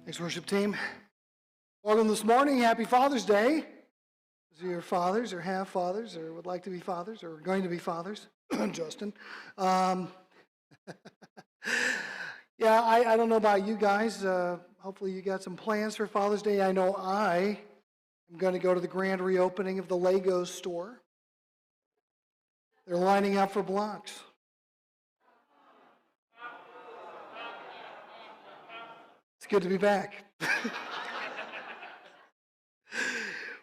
Thanks, worship team. Welcome this morning. Happy Father's Day. Those of you are fathers or have fathers or would like to be fathers or are going to be fathers, Justin. Yeah, I don't know about you guys. Hopefully you got some plans for Father's Day. I know I am going to go to the grand reopening of the Lego store. They're lining up for blocks. It's good to be back.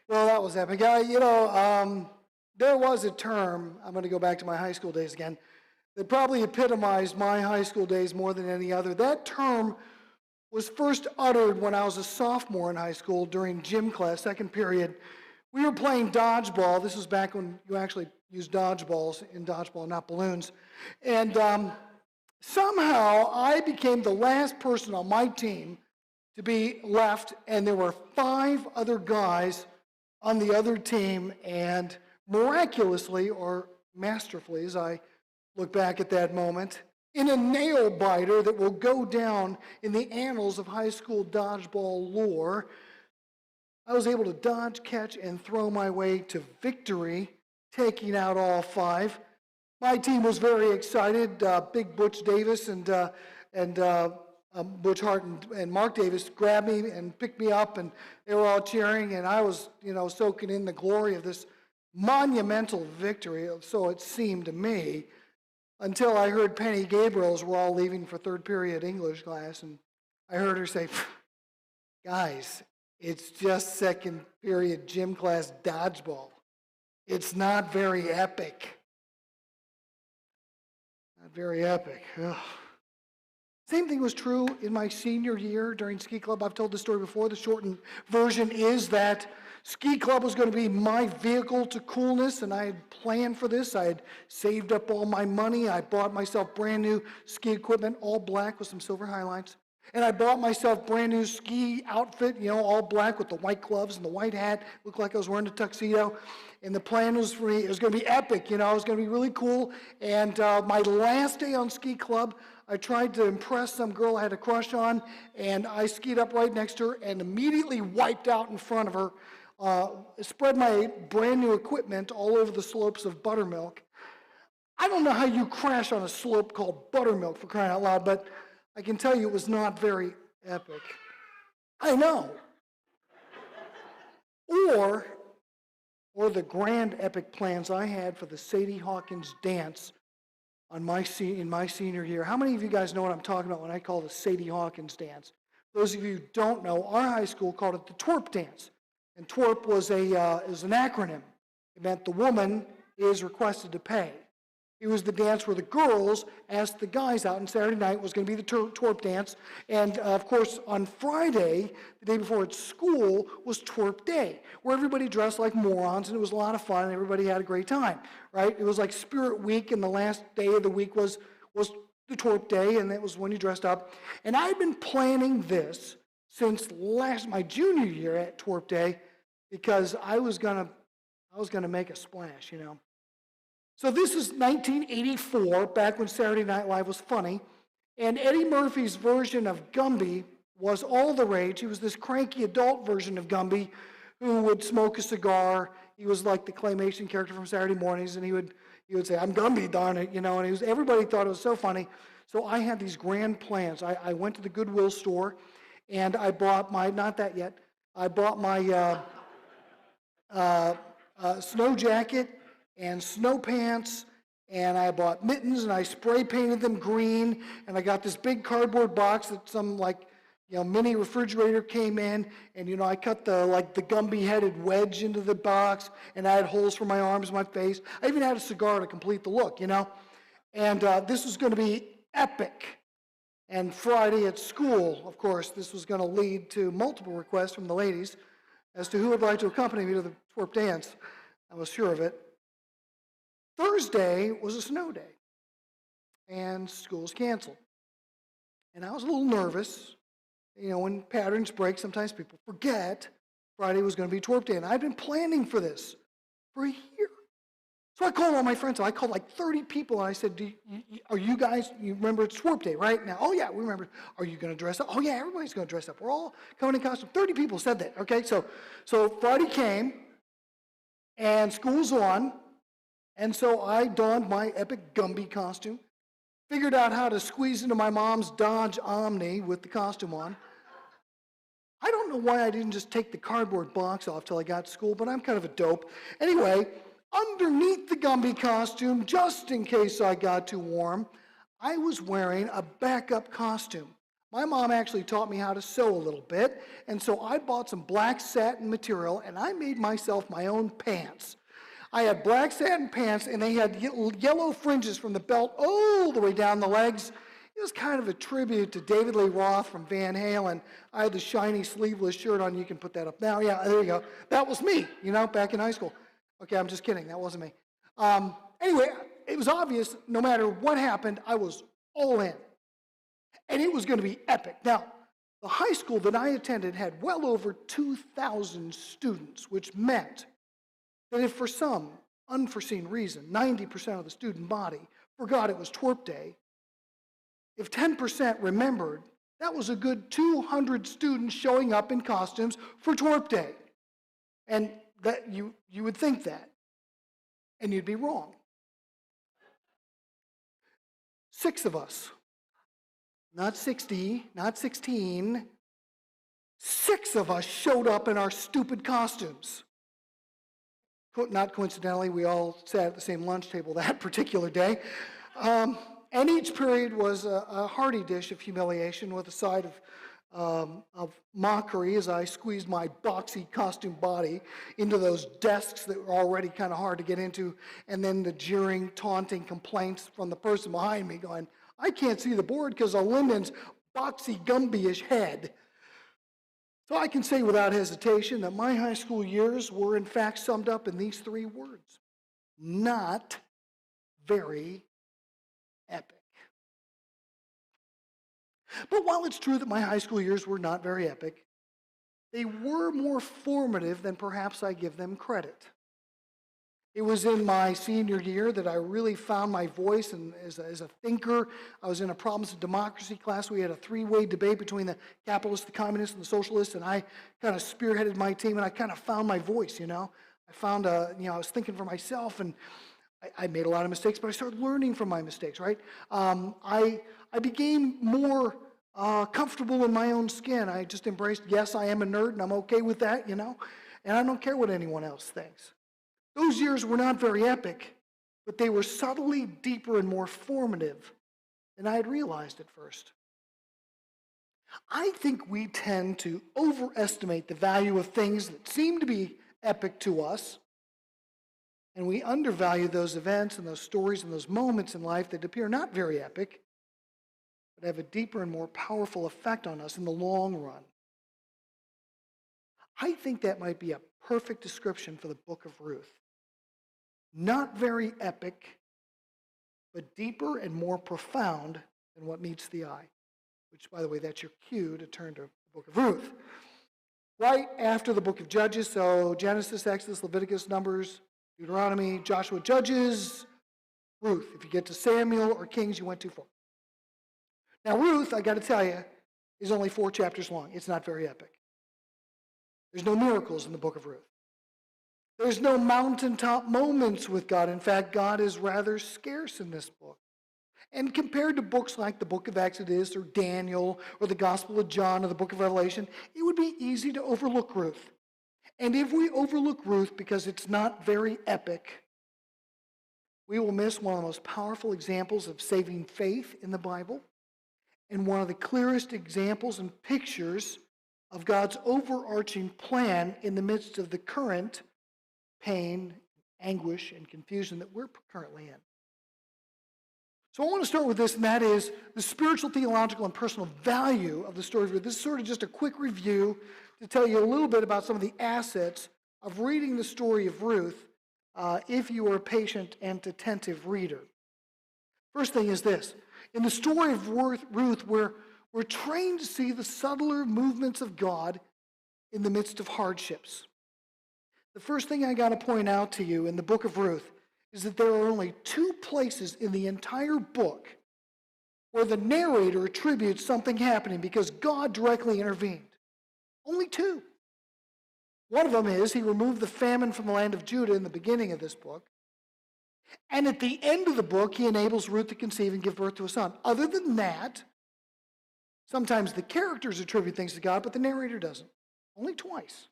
Well, that was epic. There was a term, I'm going to go back to my high school days again, that probably epitomized my high school days more than any other. That term was first uttered when I was a sophomore in high school during gym class, second period. We were playing dodgeball. This was back when you actually used dodgeballs in dodgeball, not balloons. And somehow I became the last person on my team to be left, and there were 5 other guys on the other team, and miraculously, or masterfully, as I look back at that moment, in a nail biter that will go down in the annals of high school dodgeball lore, I was able to dodge, catch, and throw my way to victory, taking out all 5. My team was very excited. Big Butch Davis and Butch Hart and Mark Davis grabbed me and picked me up, and they were all cheering, and I was, soaking in the glory of this monumental victory, so it seemed to me, until I heard Penny Gabriel's we're all leaving for third period English class, and I heard her say, guys, it's just second period gym class dodgeball. It's not very epic. Not very epic. Ugh. Same thing was true in my senior year during ski club. I've told this story before. The shortened version is that ski club was going to be my vehicle to coolness, and I had planned for this. I had saved up all my money. I bought myself brand new ski equipment, all black with some silver highlights. And I bought myself brand new ski outfit, all black with the white gloves and the white hat. Looked like I was wearing a tuxedo. And the plan was for me, it was going to be epic, it was going to be really cool. And my last day on ski club, I tried to impress some girl I had a crush on, and I skied up right next to her and immediately wiped out in front of her, spread my brand new equipment all over the slopes of Buttermilk. I don't know how you crash on a slope called Buttermilk, for crying out loud, but I can tell you it was not very epic. I know. Or the grand epic plans I had for the Sadie Hawkins dance in my senior year. How many of you guys know what I'm talking about when I call the Sadie Hawkins dance? Those of you who don't know, our high school called it the twerp dance. And twerp was an acronym. It meant the woman is requested to pay. It was the dance where the girls asked the guys out, and Saturday night was going to be the twerp dance. And, of course, on Friday, the day before at school, was twerp day, where everybody dressed like morons, and it was a lot of fun, and everybody had a great time, right? It was like Spirit Week, and the last day of the week was the twerp day, and that was when you dressed up. And I had been planning this since my junior year at twerp day, because I was gonna make a splash, So this is 1984, back when Saturday Night Live was funny, and Eddie Murphy's version of Gumby was all the rage. He was this cranky adult version of Gumby who would smoke a cigar. He was like the claymation character from Saturday mornings, and he would say, "I'm Gumby, darn it," and everybody thought it was so funny. So I had these grand plans. I went to the Goodwill store, and I bought not that yet, I bought my snow jacket and snow pants, and I bought mittens, and I spray painted them green, and I got this big cardboard box that some mini refrigerator came in, and I cut the Gumby headed wedge into the box, and I had holes for my arms and my face. I even had a cigar to complete the look, and this was going to be epic. And Friday at school, of course, this was going to lead to multiple requests from the ladies as to who would like to accompany me to the twerp dance. I was sure of it. Thursday was a snow day, and school's canceled. And I was a little nervous. When patterns break, sometimes people forget Friday was going to be twerp day. And I've been planning for this for a year. So I called all my friends. I called like 30 people, and I said, are you guys, you remember it's Twerp Day, right? Now, oh yeah, we remember. Are you going to dress up? Oh yeah, everybody's going to dress up. We're all coming in costume. 30 people said that, okay? So Friday came, and school's on, and so I donned my epic Gumby costume, figured out how to squeeze into my mom's Dodge Omni with the costume on. I don't know why I didn't just take the cardboard box off till I got to school, but I'm kind of a dope. Anyway, underneath the Gumby costume, just in case I got too warm, I was wearing a backup costume. My mom actually taught me how to sew a little bit, and so I bought some black satin material, and I made myself my own pants. I had black satin pants, and they had yellow fringes from the belt all the way down the legs. It was kind of a tribute to David Lee Roth from Van Halen. I had the shiny sleeveless shirt on. You can put that up now. Yeah, there you go. That was me, back in high school. Okay, I'm just kidding. That wasn't me. Anyway, it was obvious no matter what happened, I was all in. And it was going to be epic. Now, the high school that I attended had well over 2,000 students, which meant that if for some unforeseen reason, 90% of the student body forgot it was Twerp Day, if 10% remembered, that was a good 200 students showing up in costumes for Twerp Day. And that you would think that, and you'd be wrong. 6 of us, not 60, not 16, 6 of us showed up in our stupid costumes. Not coincidentally, we all sat at the same lunch table that particular day. And each period was a hearty dish of humiliation with a side of mockery as I squeezed my boxy costume body into those desks that were already kind of hard to get into, and then the jeering, taunting complaints from the person behind me going, I can't see the board because of Lyndon's boxy Gumby-ish head. So I can say without hesitation that my high school years were in fact summed up in these 3 words: not very epic. But while it's true that my high school years were not very epic, they were more formative than perhaps I give them credit. It was in my senior year that I really found my voice and as a thinker. I was in a Problems of Democracy class. We had a 3-way debate between the capitalists, the communists, and the socialists, and I kind of spearheaded my team, and I kind of found my voice, I found, I was thinking for myself, and I made a lot of mistakes, but I started learning from my mistakes, right? I became more comfortable in my own skin. I just embraced, yes, I am a nerd, and I'm okay with that, and I don't care what anyone else thinks. Those years were not very epic, but they were subtly deeper and more formative than I had realized at first. I think we tend to overestimate the value of things that seem to be epic to us, and we undervalue those events and those stories and those moments in life that appear not very epic, but have a deeper and more powerful effect on us in the long run. I think that might be a perfect description for the book of Ruth. Not very epic, but deeper and more profound than what meets the eye. Which, by the way, that's your cue to turn to the book of Ruth. Right after the book of Judges, so Genesis, Exodus, Leviticus, Numbers, Deuteronomy, Joshua, Judges, Ruth. If you get to Samuel or Kings, you went too far. Now, Ruth, I got to tell you, is only 4 chapters long. It's not very epic. There's no miracles in the book of Ruth. There's no mountaintop moments with God. In fact, God is rather scarce in this book. And compared to books like the book of Exodus or Daniel or the Gospel of John or the book of Revelation, it would be easy to overlook Ruth. And if we overlook Ruth because it's not very epic, we will miss one of the most powerful examples of saving faith in the Bible and one of the clearest examples and pictures of God's overarching plan in the midst of the current pain, anguish, and confusion that we're currently in. So I want to start with this, and that is the spiritual, theological, and personal value of the story of Ruth. This is sort of just a quick review to tell you a little bit about some of the assets of reading the story of Ruth if you are a patient and attentive reader. First thing is this. In the story of Ruth, we're trained to see the subtler movements of God in the midst of hardships. The first thing I got to point out to you in the book of Ruth is that there are only 2 places in the entire book where the narrator attributes something happening because God directly intervened. Only 2. One of them is he removed the famine from the land of Judah in the beginning of this book. And at the end of the book, he enables Ruth to conceive and give birth to a son. Other than that, sometimes the characters attribute things to God, but the narrator doesn't. Only twice.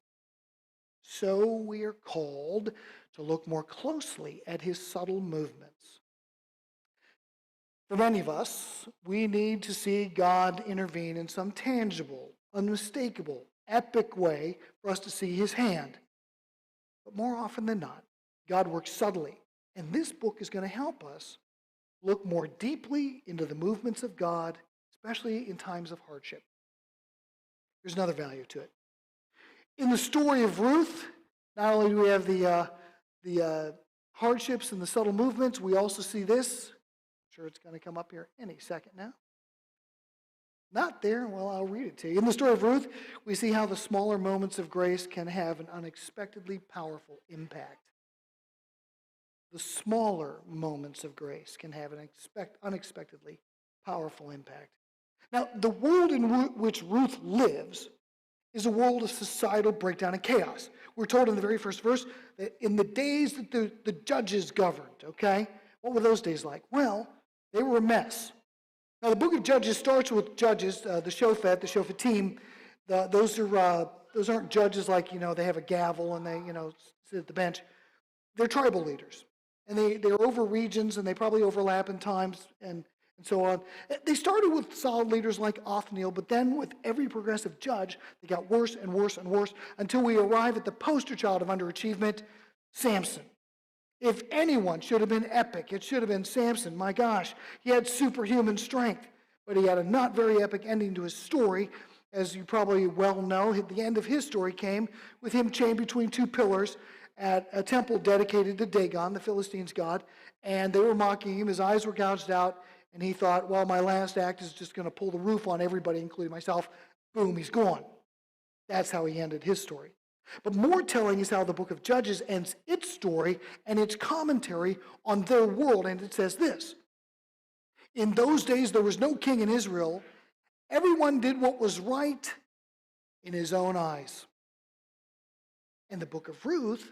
So we are called to look more closely at his subtle movements. For many of us, we need to see God intervene in some tangible, unmistakable, epic way for us to see his hand. But more often than not, God works subtly. And this book is going to help us look more deeply into the movements of God, especially in times of hardship. There's another value to it. In the story of Ruth, not only do we have the hardships and the subtle movements, we also see this. I'm sure it's going to come up here any second now. Not there? Well, I'll read it to you. In the story of Ruth, we see how the smaller moments of grace can have an unexpectedly powerful impact. The smaller moments of grace can have an unexpectedly powerful impact. Now, the world in which Ruth lives is a world of societal breakdown and chaos. We're told in the very first verse that in the days that the judges governed, okay? What were those days like? Well, they were a mess. Now, the book of Judges starts with judges, the Shophatim. Those aren't judges like, they have a gavel and they, sit at the bench. They're tribal leaders. And they're over regions, and they probably overlap in times and so on. They started with solid leaders like Othniel, but then with every progressive judge, they got worse and worse and worse until we arrive at the poster child of underachievement, Samson. If anyone should have been epic, it should have been Samson. My gosh, he had superhuman strength, but he had a not very epic ending to his story. As you probably well know, the end of his story came with him chained between 2 pillars at a temple dedicated to Dagon, the Philistines' god, and they were mocking him. His eyes were gouged out, and he thought, well, my last act is just going to pull the roof on everybody, including myself. Boom, he's gone. That's how he ended his story. But more telling is how the book of Judges ends its story and its commentary on their world, and it says this: in those days there was no king in Israel. Everyone did what was right in his own eyes. And the book of Ruth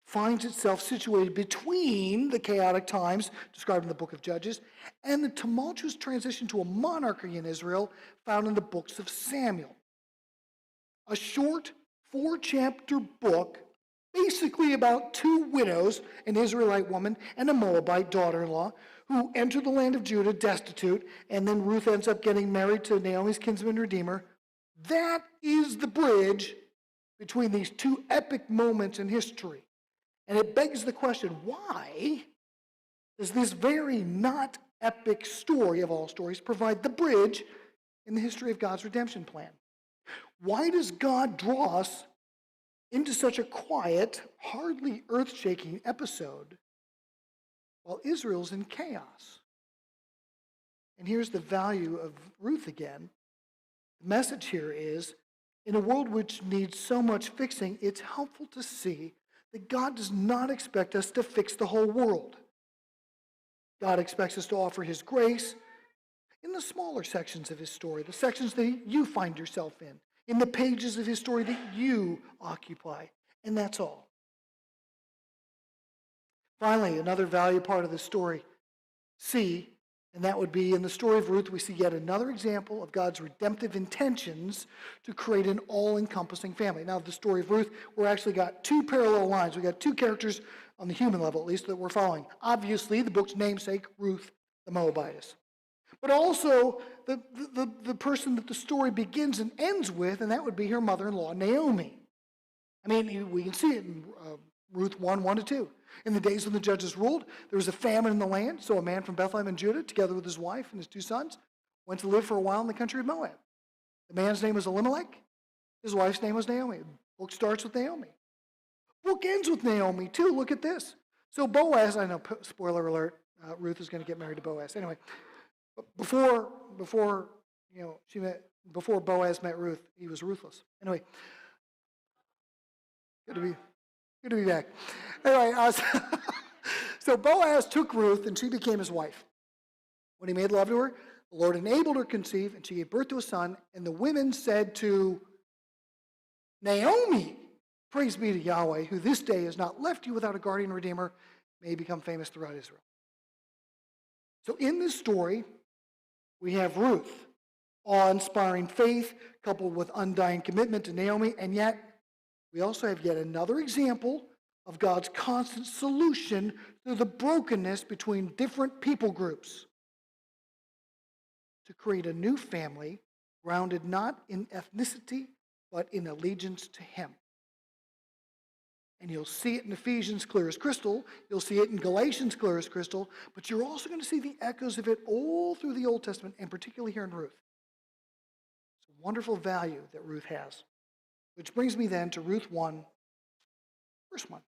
finds itself situated between the chaotic times described in the book of Judges and the tumultuous transition to a monarchy in Israel found in the books of Samuel. A short 4-chapter book basically about 2 widows, an Israelite woman and a Moabite daughter-in-law, who enter the land of Judah destitute, and then Ruth ends up getting married to Naomi's kinsman redeemer. That is the bridge between these 2 epic moments in history. And it begs the question, why does this very not epic story of all stories provide the bridge in the history of God's redemption plan? Why does God draw us into such a quiet, hardly earth-shaking episode while Israel's in chaos? And here's the value of Ruth again. The message here is, in a world which needs so much fixing, it's helpful to see that God does not expect us to fix the whole world. God expects us to offer his grace in the smaller sections of his story, the sections that you find yourself in the pages of his story that you occupy, and that's all. Finally, another value part of the story, C, and that would be in the story of Ruth, we see yet another example of God's redemptive intentions to create an all-encompassing family. Now, the story of Ruth, we've actually got 2 parallel lines. We've got 2 characters on the human level, at least, that we're following. Obviously, the book's namesake, Ruth the Moabitess. But also the person that the story begins and ends with, and that would be her mother-in-law, Naomi. I mean, we can see it in Ruth 1:1-2. In the days when the judges ruled, there was a famine in the land, so a man from Bethlehem in Judah, together with his wife and his 2 sons, went to live for a while in the country of Moab. The man's name was Elimelech. His wife's name was Naomi. The book starts with Naomi. The book ends with Naomi, too. Look at this. So Boaz, I know, spoiler alert, Ruth is going to get married to Boaz. Anyway, before Boaz met Ruth, he was ruthless. Anyway, good to be back. Anyway, So Boaz took Ruth, and she became his wife. When he made love to her, the Lord enabled her to conceive, and she gave birth to a son. And the women said to Naomi, praise be to Yahweh, who this day has not left you without a guardian redeemer, may become famous throughout Israel. So in this story, we have Ruth, awe-inspiring faith coupled with undying commitment to Naomi, and yet we also have yet another example of God's constant solution to the brokenness between different people groups to create a new family grounded not in ethnicity, but in allegiance to Him. And you'll see it in Ephesians clear as crystal. You'll see it in Galatians clear as crystal. But you're also going to see the echoes of it all through the Old Testament, and particularly here in Ruth. It's a wonderful value that Ruth has. Which brings me then to Ruth 1, verse 1.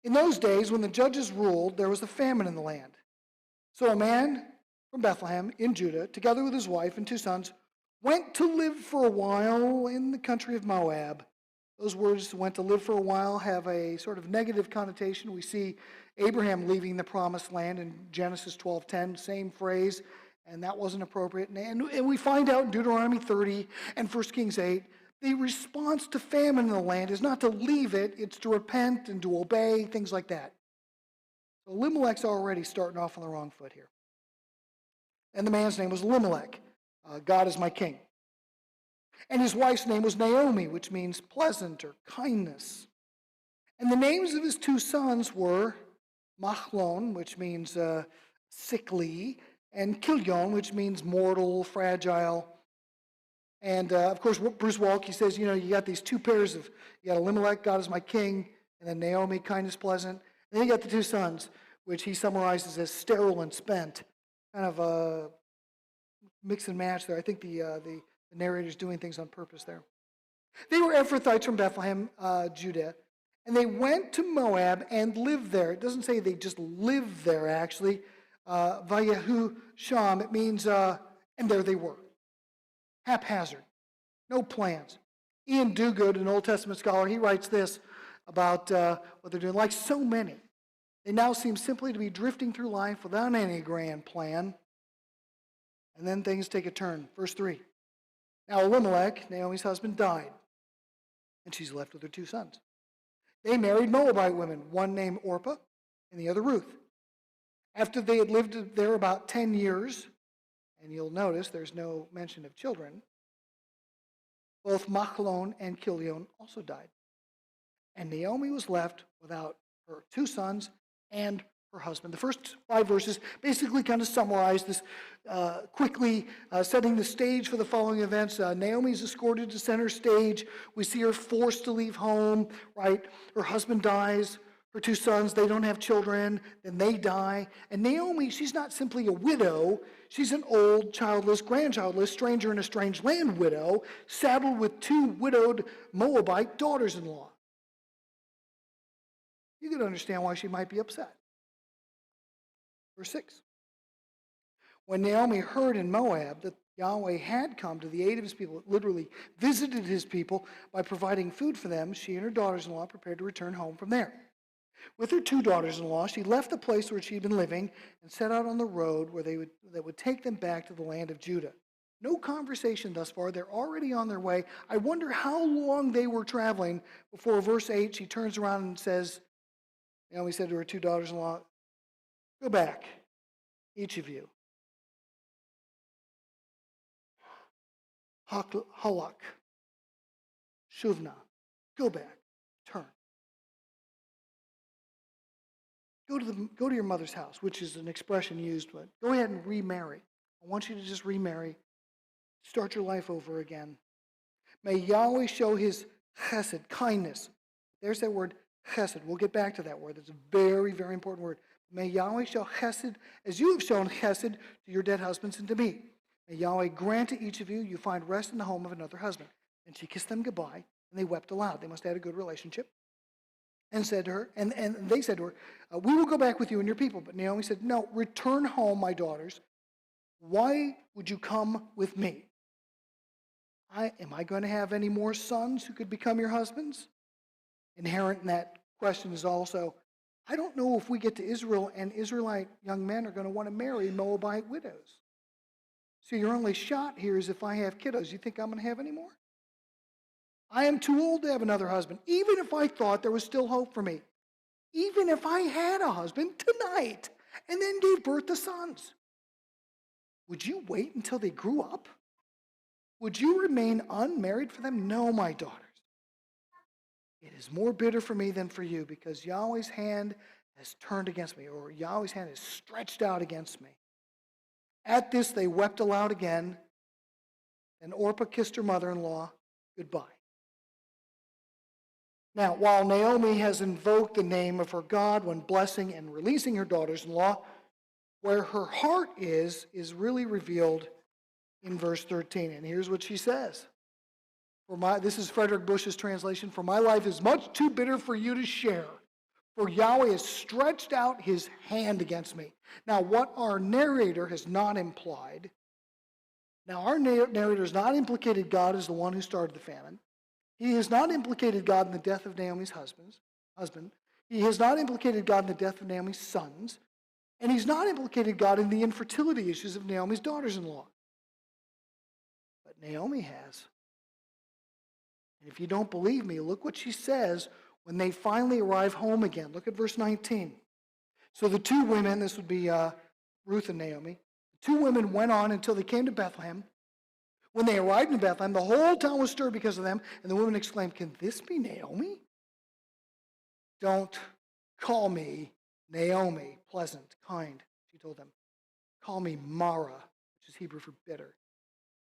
In those days, when the judges ruled, there was a famine in the land. So a man from Bethlehem in Judah, together with his wife and 2 sons, went to live for a while in the country of Moab. Those words, went to live for a while, have a sort of negative connotation. We see Abraham leaving the promised land in Genesis 12:10, same phrase, and that wasn't appropriate. And we find out in Deuteronomy 30 and 1 Kings 8, the response to famine in the land is not to leave it, it's to repent and to obey, things like that. So Elimelech's already starting off on the wrong foot here. And the man's name was Elimelech. God is my king. And his wife's name was Naomi, which means pleasant or kindness. And the names of his 2 sons were Machlon, which means sickly, and Kilion, which means mortal, fragile. And of course, Bruce Walke says, you got these 2 pairs of, you got Elimelech, God is my king, and then Naomi, kindness, pleasant. And then you got the 2 sons, which he summarizes as sterile and spent. Kind of a mix and match there. I think the narrator's doing things on purpose there. They were Ephrathites from Bethlehem, Judah, and they went to Moab and lived there. It doesn't say they just lived there, actually. Vayahu Sham, it means, and there they were. Haphazard, no plans. Ian Duguid, an Old Testament scholar, he writes this about what they're doing. Like so many, they now seem simply to be drifting through life without any grand plan. And then things take a turn. Verse 3. Now Elimelech, Naomi's husband, died, and she's left with her 2 sons. They married Moabite women, one named Orpah and the other Ruth. After they had lived there about 10 years, and you'll notice there's no mention of children, both Machlon and Kilion also died. And Naomi was left without her 2 sons and her husband. The first 5 verses basically kind of summarize this quickly, setting the stage for the following events. Naomi's escorted to center stage. We see her forced to leave home, right? Her husband dies. Her 2 sons, they don't have children. Then they die. And Naomi, she's not simply a widow. She's an old, childless, grandchildless, stranger in a strange land widow, saddled with 2 widowed Moabite daughters-in-law. You can understand why she might be upset. Verse 6. When Naomi heard in Moab that Yahweh had come to the aid of his people, literally visited his people by providing food for them, she and her daughters-in-law prepared to return home from there. With her 2 daughters-in-law, she left the place where she had been living and set out on the road that would take them back to the land of Judah. No conversation thus far. They're already on their way. I wonder how long they were traveling before verse 8, she turns around and says, Naomi said to her 2 daughters-in-law, go back, each of you. Halak, Shuvna, go back, turn. Go to your mother's house, which is an expression used, but go ahead and remarry. I want you to just remarry. Start your life over again. May Yahweh show his chesed, kindness. There's that word chesed. We'll get back to that word. That's a very, very important word. May Yahweh show chesed as you have shown chesed to your dead husbands and to me. May Yahweh grant to each of you you find rest in the home of another husband. And she kissed them goodbye, and they wept aloud. They must have had a good relationship. And said to her, and they said to her, we will go back with you and your people. But Naomi said, no, return home, my daughters. Why would you come with me? Am I going to have any more sons who could become your husbands? Inherent in that question is also, I don't know if we get to Israel and Israelite young men are going to want to marry Moabite widows. So your only shot here is if I have kiddos. You think I'm going to have any more? I am too old to have another husband, even if I thought there was still hope for me. Even if I had a husband tonight and then gave birth to sons. Would you wait until they grew up? Would you remain unmarried for them? No, my daughters. It is more bitter for me than for you, because Yahweh's hand has turned against me, or Yahweh's hand is stretched out against me. At this, they wept aloud again, and Orpah kissed her mother-in-law goodbye. Now, while Naomi has invoked the name of her God when blessing and releasing her daughters-in-law, where her heart is really revealed in verse 13. And here's what she says. This is Frederick Bush's translation. For my life is much too bitter for you to share, for Yahweh has stretched out his hand against me. Now, what our narrator has not implied, our narrator has not implicated God as the one who started the famine. He has not implicated God in the death of Naomi's husband. He has not implicated God in the death of Naomi's sons. And he's not implicated God in the infertility issues of Naomi's daughters-in-law. But Naomi has. And if you don't believe me, look what she says when they finally arrive home again. Look at verse 19. So the two women, this would be Ruth and Naomi, the two women went on until they came to Bethlehem. When they arrived in Bethlehem, the whole town was stirred because of them, and the women exclaimed, "Can this be Naomi? Don't call me Naomi, pleasant, kind," she told them. "Call me Mara," which is Hebrew for bitter.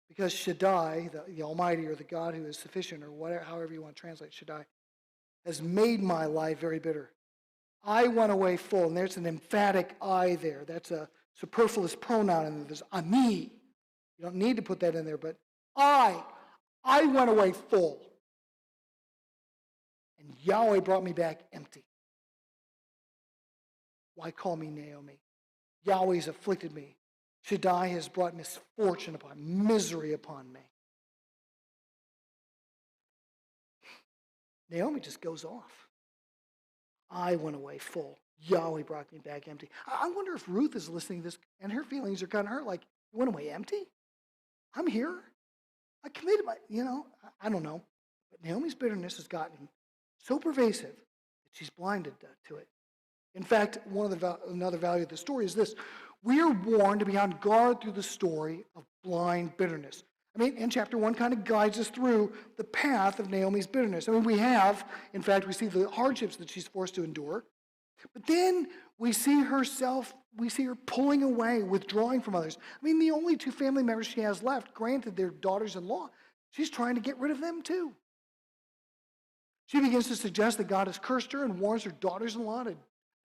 Because Shaddai, the Almighty, or the God who is sufficient, or whatever, however you want to translate Shaddai, has made my life very bitter. I went away full, and there's an emphatic I there. That's a superfluous pronoun, and there's ani. You don't need to put that in there, but I went away full. And Yahweh brought me back empty. Why call me Naomi? Yahweh's afflicted me. Shaddai has brought misfortune misery upon me. Naomi just goes off. I went away full. Yahweh brought me back empty. I wonder if Ruth is listening to this and her feelings are kind of hurt, like, you went away empty? I'm here. I committed I don't know. But Naomi's bitterness has gotten so pervasive that she's blinded to it. In fact, another value of the story is this. We are warned to be on guard through the story of blind bitterness. And chapter 1 kind of guides us through the path of Naomi's bitterness. We see the hardships that she's forced to endure. But then we see her pulling away, withdrawing from others. The only two family members she has left, granted they're daughters-in-law, she's trying to get rid of them too. She begins to suggest that God has cursed her and warns her daughters-in-law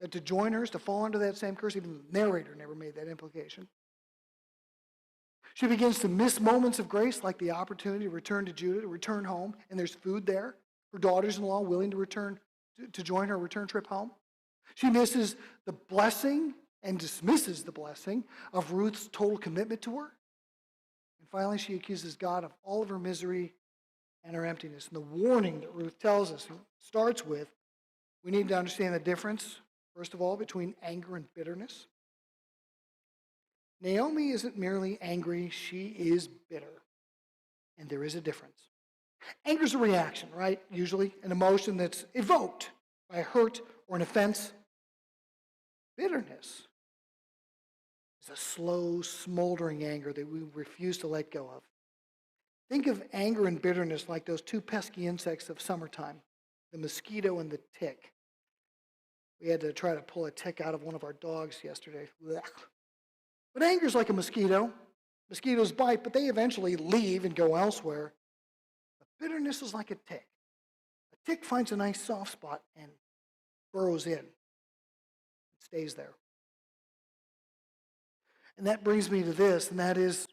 to join her, to fall under that same curse. Even the narrator never made that implication. She begins to miss moments of grace, like the opportunity to return to Judah, to return home, and there's food there. Her daughters-in-law willing to return to join her return trip home. She misses the blessing and dismisses the blessing of Ruth's total commitment to her. And finally, she accuses God of all of her misery and her emptiness. And the warning that Ruth tells us starts with, we need to understand the difference, first of all, between anger and bitterness. Naomi isn't merely angry, she is bitter. And there is a difference. Anger is a reaction, right? Usually an emotion that's evoked by a hurt or an offense. Bitterness is a slow, smoldering anger that we refuse to let go of. Think of anger and bitterness like those two pesky insects of summertime, the mosquito and the tick. We had to try to pull a tick out of one of our dogs yesterday. Blech. But anger is like a mosquito. Mosquitoes bite, but they eventually leave and go elsewhere. But bitterness is like a tick. A tick finds a nice soft spot and burrows in. It stays there. And that brings me to this, and that is,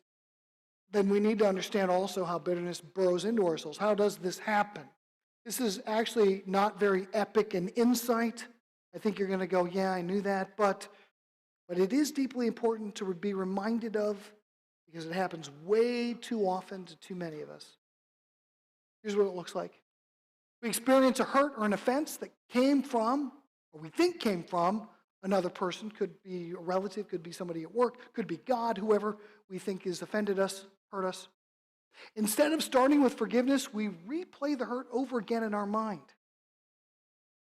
then we need to understand also how bitterness burrows into our souls. How does this happen? This is actually not very epic in insight. I think you're going to go, yeah, I knew that, but it is deeply important to be reminded of, because it happens way too often to too many of us. Here's what it looks like. We experience a hurt or an offense that came from, or we think came from, another person. Could be a relative, could be somebody at work, could be God, whoever we think has offended us, hurt us. Instead of starting with forgiveness, we replay the hurt over again in our mind.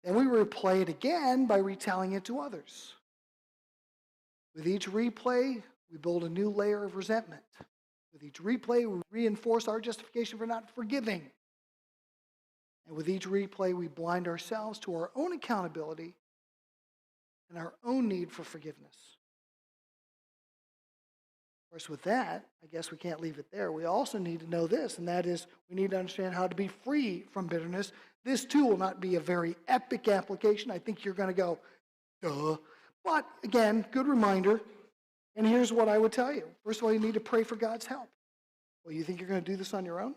Then we replay it again by retelling it to others. With each replay, we build a new layer of resentment. With each replay, we reinforce our justification for not forgiving. And with each replay, we blind ourselves to our own accountability and our own need for forgiveness. Of course, with that, I guess we can't leave it there. We also need to know this, and that is we need to understand how to be free from bitterness. This, too, will not be a very epic application. I think you're going to go, duh. But, again, good reminder. And here's what I would tell you. First of all, you need to pray for God's help. Well, you think you're going to do this on your own?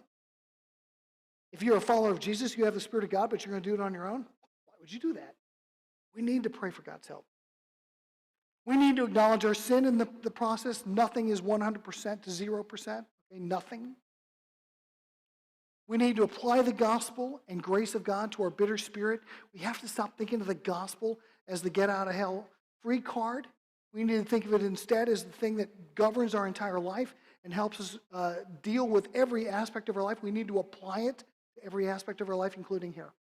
If you're a follower of Jesus, you have the Spirit of God, but you're going to do it on your own? Why would you do that? We need to pray for God's help. We need to acknowledge our sin in the process. Nothing is 100% to 0%. Okay? Nothing. We need to apply the gospel and grace of God to our bitter spirit. We have to stop thinking of the gospel as the get out of hell free card. We need to think of it instead as the thing that governs our entire life and helps us deal with every aspect of our life. We need to apply it to every aspect of our life, including here.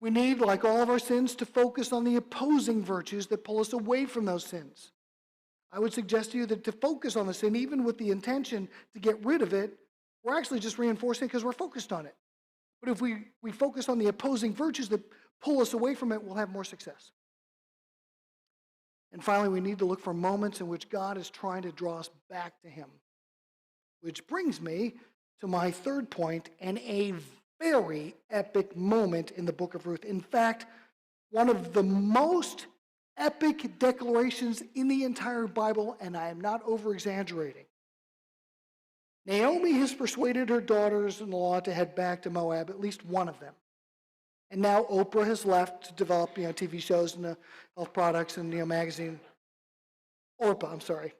We need, like all of our sins, to focus on the opposing virtues that pull us away from those sins. I would suggest to you that to focus on the sin, even with the intention to get rid of it, we're actually just reinforcing it because we're focused on it. But if we focus on the opposing virtues that pull us away from it, we'll have more success. And finally, we need to look for moments in which God is trying to draw us back to Him. Which brings me to my third point, and a very epic moment in the book of Ruth. In fact, one of the most epic declarations in the entire Bible, and I am not over-exaggerating. Naomi has persuaded her daughters-in-law to head back to Moab, at least one of them. And now Oprah has left to develop, TV shows and health products and, magazine. Orpah, I'm sorry.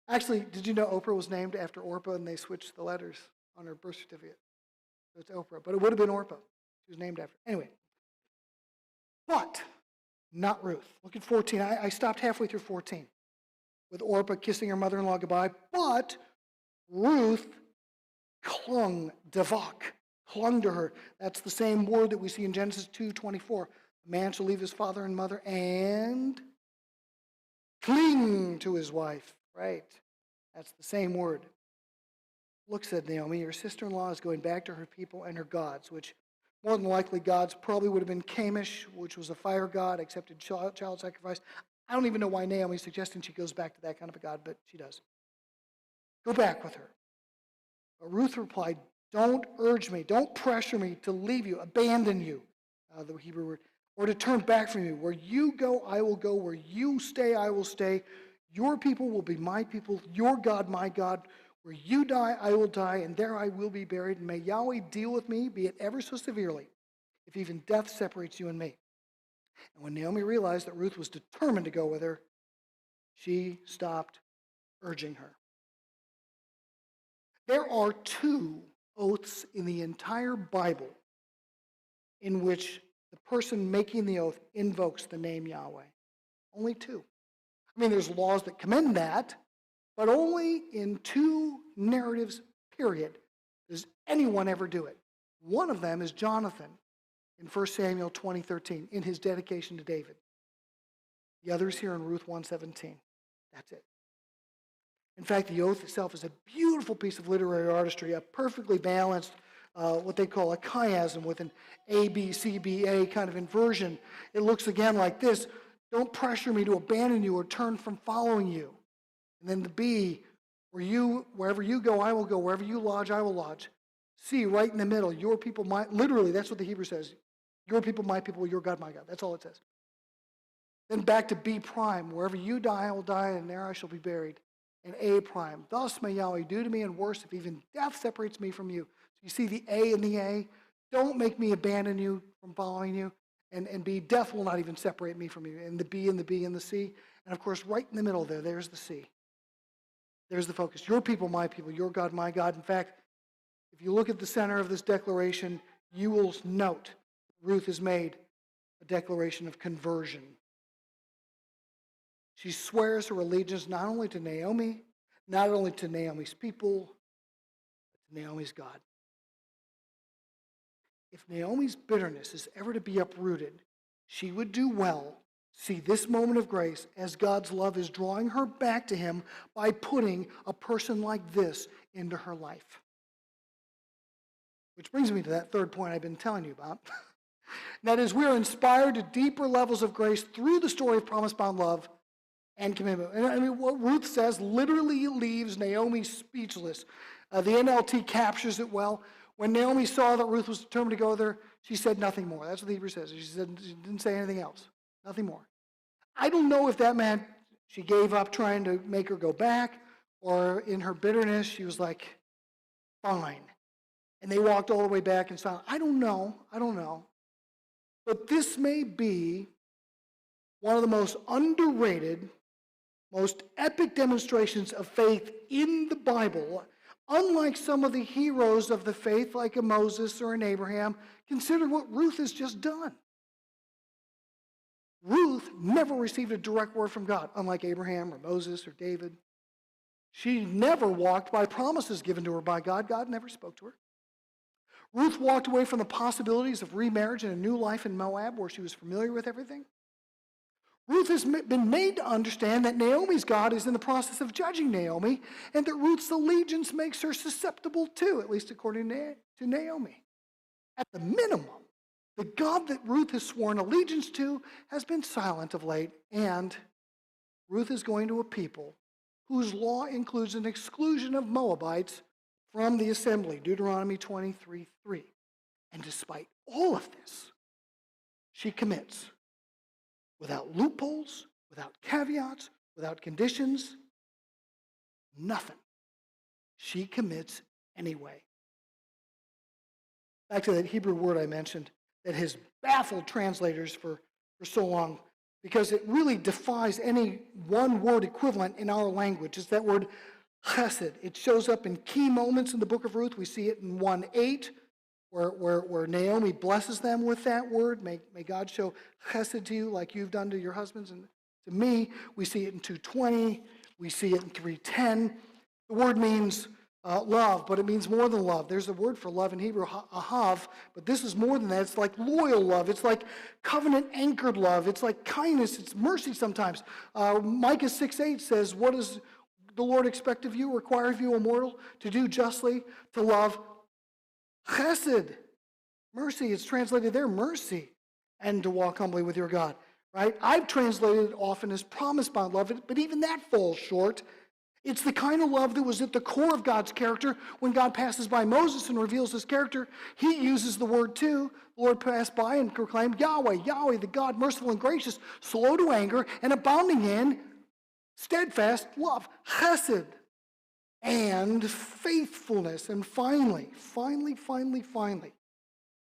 Actually, did you know Oprah was named after Orpah and they switched the letters on her birth certificate? So it's Oprah, but it would have been Orpah. She was named after. Anyway. But not Ruth. Look at 14. I stopped halfway through 14 with Orpah kissing her mother-in-law goodbye. But Ruth clung, davak, clung to her. That's the same word that we see in Genesis 2:24. A man shall leave his father and mother and cling to his wife. Right. That's the same word. Look, said Naomi, your sister-in-law is going back to her people and her gods, which more than likely gods probably would have been Chemosh, which was a fire god, accepted child sacrifice. I don't even know why Naomi's suggesting she goes back to that kind of a god, but she does. Go back with her. But Ruth replied, don't urge me, don't pressure me to leave you, abandon you, the Hebrew word, or to turn back from you. Where you go, I will go. Where you stay, I will stay. Your people will be my people, your God, my God. Where you die, I will die, and there I will be buried. And may Yahweh deal with me, be it ever so severely, if even death separates you and me. And when Naomi realized that Ruth was determined to go with her, she stopped urging her. There are two oaths in the entire Bible in which the person making the oath invokes the name Yahweh. Only two. I mean, there's laws that commend that, but only in two narratives, period, does anyone ever do it. One of them is Jonathan in 1 Samuel 20:13, in his dedication to David. The other is here in Ruth 1:17. That's it. In fact, the oath itself is a beautiful piece of literary artistry, a perfectly balanced, what they call a chiasm with an A, B, C, B, A kind of inversion. It looks again like this. Don't pressure me to abandon you or turn from following you. And then the B, wherever you go, I will go. Wherever you lodge, I will lodge. C, right in the middle, your people, my, literally, that's what the Hebrew says. Your people, my people, your God, my God. That's all it says. Then back to B prime, wherever you die, I will die, and there I shall be buried. And A prime, thus may Yahweh do to me, and worse, if even death separates me from you. So you see the A and the A. Don't make me abandon you from following you. And B, death will not even separate me from you. And the B and the B and the C. And of course, right in the middle there's the C. There's the focus. Your people, my people, your God, my God. In fact, if you look at the center of this declaration, you will note Ruth has made a declaration of conversion. She swears her allegiance not only to Naomi, not only to Naomi's people, but to Naomi's God. If Naomi's bitterness is ever to be uprooted, she would do well see this moment of grace as God's love is drawing her back to him by putting a person like this into her life. Which brings me to that third point I've been telling you about. That is, we are inspired to deeper levels of grace through the story of promise-bound love and commitment. And I mean, what Ruth says literally leaves Naomi speechless. The NLT captures it well. When Naomi saw that Ruth was determined to go there, she said nothing more. That's what the Hebrew says. She didn't say anything else. Nothing more. I don't know if that meant she gave up trying to make her go back, or in her bitterness, she was like, fine. And they walked all the way back and saw. I don't know. But this may be one of the most underrated, most epic demonstrations of faith in the Bible. Unlike some of the heroes of the faith, like a Moses or an Abraham, consider what Ruth has just done. Ruth never received a direct word from God, unlike Abraham or Moses or David. She never walked by promises given to her by God. God never spoke to her. Ruth walked away from the possibilities of remarriage and a new life in Moab, where she was familiar with everything. Ruth has been made to understand that Naomi's God is in the process of judging Naomi, and that Ruth's allegiance makes her susceptible too, at least according to Naomi. At the minimum, the God that Ruth has sworn allegiance to has been silent of late, and Ruth is going to a people whose law includes an exclusion of Moabites from the assembly, Deuteronomy 23:3. And despite all of this, she commits. Without loopholes, without caveats, without conditions, nothing. She commits anyway. Back to that Hebrew word I mentioned that has baffled translators for so long, because it really defies any one word equivalent in our language. It's that word chesed. It shows up in key moments in the book of Ruth. We see it in 1:8. Where Naomi blesses them with that word. May God show chesed to you like you've done to your husbands and to me. We see it in 2:20. We see it in 3:10. The word means love, but it means more than love. There's a word for love in Hebrew, ahav, but this is more than that. It's like loyal love. It's like covenant-anchored love. It's like kindness. It's mercy sometimes. Micah 6:8 says, what does the Lord expect of you, require of you, O mortal? To do justly, to love chesed, mercy. It's translated there, mercy, and to walk humbly with your God, right? I've translated it often as promise-bound love, but even that falls short. It's the kind of love that was at the core of God's character. When God passes by Moses and reveals his character, he uses the word too. The Lord passed by and proclaimed, Yahweh, Yahweh, the God merciful and gracious, slow to anger, and abounding in steadfast love, chesed, and faithfulness. And finally,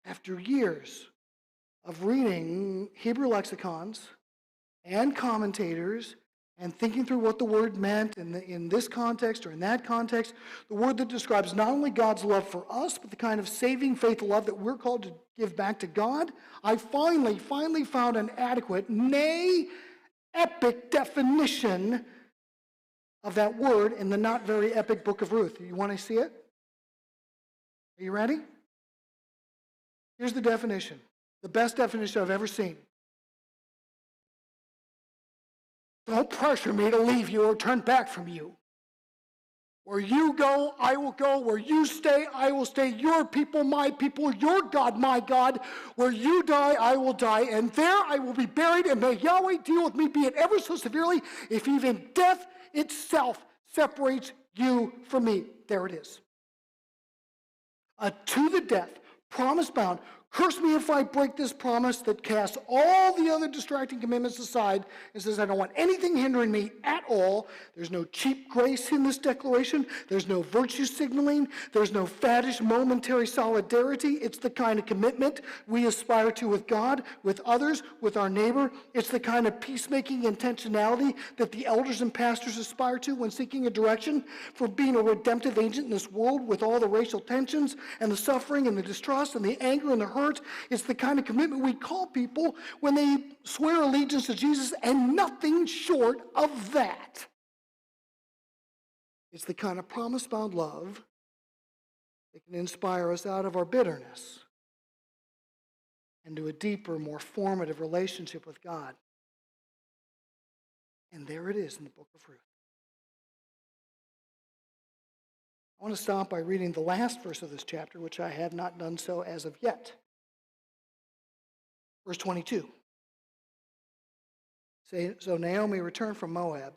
after years of reading Hebrew lexicons and commentators and thinking through what the word meant in this context or in that context, the word that describes not only God's love for us, but the kind of saving faith love that we're called to give back to God, I finally found an adequate, nay, epic definition of that word in the not very epic book of Ruth. You want to see it? Are you ready? Here's the definition. The best definition I've ever seen. Don't pressure me to leave you or turn back from you. Where you go, I will go. Where you stay, I will stay. Your people, my people. Your God, my God. Where you die, I will die. And there I will be buried. And may Yahweh deal with me, be it ever so severely, if even death itself separates you from me. There it is. A to the death, promise-bound, Curse me if I break this promise that casts all the other distracting commitments aside and says, I don't want anything hindering me at all. There's no cheap grace in this declaration. There's no virtue signaling. There's no faddish momentary solidarity. It's the kind of commitment we aspire to with God, with others, with our neighbor. It's the kind of peacemaking intentionality that the elders and pastors aspire to when seeking a direction for being a redemptive agent in this world with all the racial tensions and the suffering and the distrust and the anger and the hurt. It's the kind of commitment we call people when they swear allegiance to Jesus and nothing short of that. It's the kind of promise-bound love that can inspire us out of our bitterness into a deeper, more formative relationship with God. And there it is in the book of Ruth. I want to start by reading the last verse of this chapter, which I have not done so as of yet. Verse 22. So Naomi returned from Moab,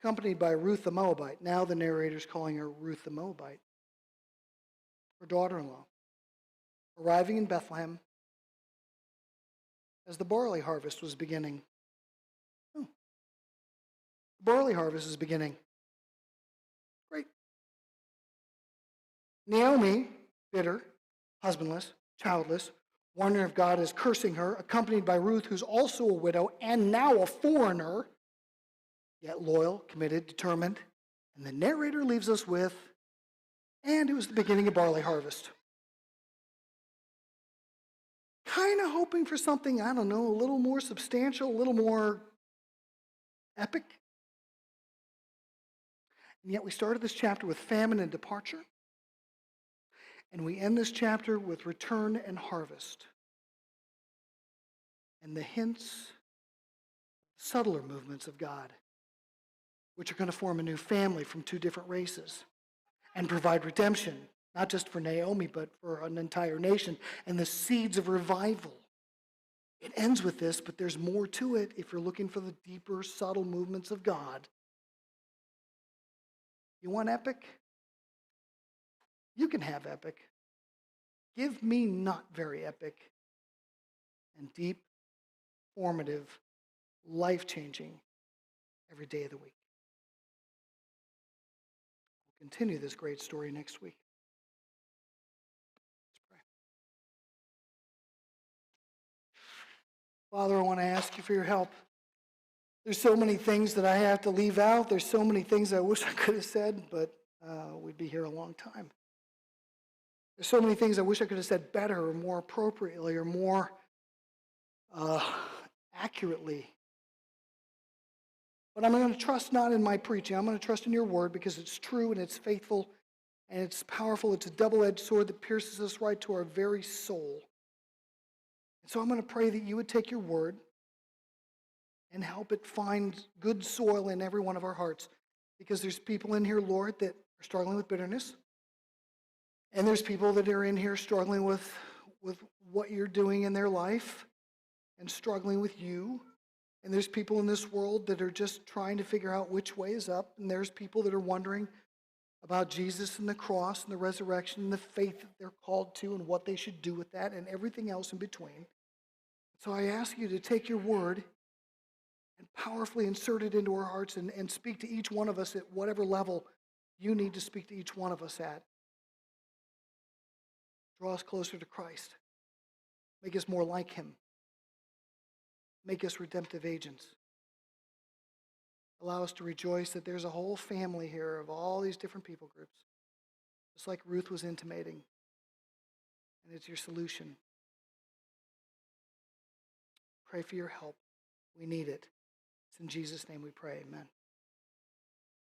accompanied by Ruth the Moabite. Now the narrator's calling her Ruth the Moabite, her daughter-in-law, arriving in Bethlehem as the barley harvest was beginning. Oh, the barley harvest is beginning. Great. Naomi, bitter, husbandless, childless, wondering if God is cursing her, accompanied by Ruth, who's also a widow and now a foreigner, yet loyal, committed, determined. And the narrator leaves us with, and it was the beginning of barley harvest. Kind of hoping for something, I don't know, a little more substantial, a little more epic. And yet we started this chapter with famine and departure. And we end this chapter with return and harvest. And the hints, subtler movements of God, which are going to form a new family from two different races and provide redemption, not just for Naomi, but for an entire nation, and the seeds of revival. It ends with this, but there's more to it if you're looking for the deeper, subtle movements of God. You want epic? You can have epic. Give me not very epic and deep, formative, life-changing every day of the week. We'll continue this great story next week. Let's pray. Father, I want to ask you for your help. There's so many things that I have to leave out. There's so many things I wish I could have said, but we'd be here a long time. There's so many things I wish I could have said better or more appropriately or more accurately. But I'm going to trust not in my preaching. I'm going to trust in your word because it's true and it's faithful and it's powerful. It's a double-edged sword that pierces us right to our very soul. And so I'm going to pray that you would take your word and help it find good soil in every one of our hearts. Because there's people in here, Lord, that are struggling with bitterness. And there's people that are in here struggling with what you're doing in their life and struggling with you. And there's people in this world that are just trying to figure out which way is up. And there's people that are wondering about Jesus and the cross and the resurrection and the faith that they're called to and what they should do with that and everything else in between. So I ask you to take your word and powerfully insert it into our hearts and speak to each one of us at whatever level you need to speak to each one of us at. Draw us closer to Christ. Make us more like him. Make us redemptive agents. Allow us to rejoice that there's a whole family here of all these different people groups, just like Ruth was intimating. And it's your solution. Pray for your help. We need it. It's in Jesus' name we pray. Amen.